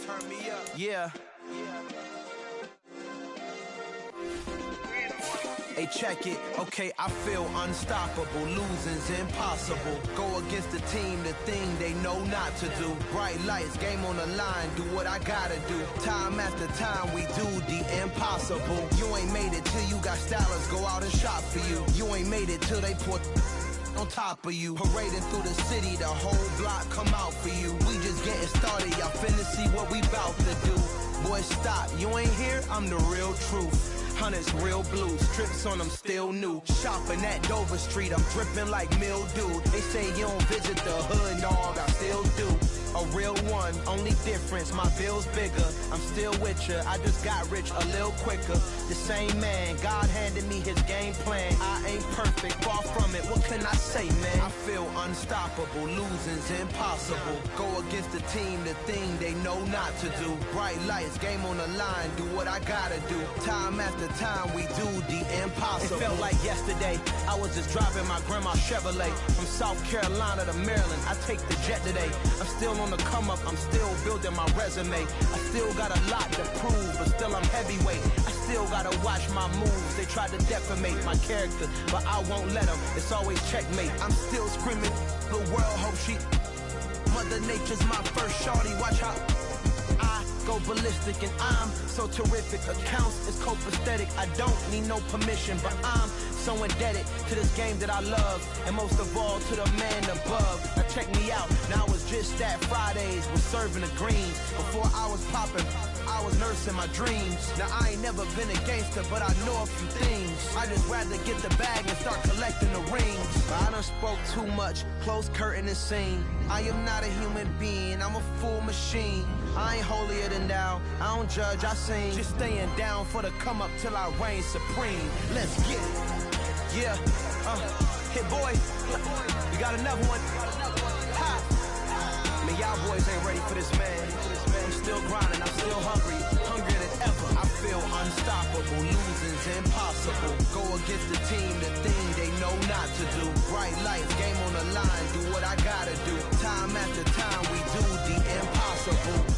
Turn me up. Yeah. Hey, check it. Okay, I feel unstoppable. Losing's impossible. Go against the team, the thing they know not to do. Bright lights, game on the line, do what I gotta do. Time after time, we do the impossible. You ain't made it till you got stylers go out and shop for you. You ain't made it till they put on top of you. Parading through the city, the whole block come out for you. We just getting started, y'all finna see what we bout to do. Boy, stop, you ain't here, I'm the real truth. Hunters, real blue, strips on them still new. Shopping at Dover Street, I'm dripping like mildew. They say you don't visit the hood, dog, I still do. A real one, only difference, my bill's bigger. I'm still with ya, I just got rich a little quicker. The same man, God handed me his game plan. I ain't perfect, far from it, what can I say, man? I feel unstoppable, losing's impossible. Go against the team, the thing they know not to do. Bright lights, game on the line, do what I gotta do. Time after time, we do the impossible. It felt like yesterday, I was just driving my grandma's Chevrolet. From South Carolina to Maryland, I take the jet today. I'm still on the come up, I'm still building my resume. I still got a lot to prove, but still I'm heavyweight. I still gotta watch my moves. They tried to defamate my character, but I won't let them. It's always checkmate. I'm still screaming, the world hope she. Mother Nature's my first shorty, watch how I go ballistic and I'm so terrific. Accounts is copacetic, I don't need no permission, but I'm so indebted to this game that I love, and most of all to the man above. Now check me out, now it's just that Fridays was serving the greens. Before I was popping, I was nursing my dreams. Now I ain't never been a gangster, but I know a few things. I just rather get the bag and start collecting the rings. But I done spoke too much, close curtain and scene. I am not a human being, I'm a full machine. I ain't holier than thou, I don't judge, I sing. Just staying down for the come up till I reign supreme. Let's get it. Yeah, hit boy, we got another one. Ha! Man, y'all boys ain't ready for this, man. I'm still grinding, I'm still hungry, hungrier than ever. I feel unstoppable, losing's impossible. Go against the team, the thing they know not to do. Bright lights, game on the line, do what I gotta do. Time after time, we do the impossible.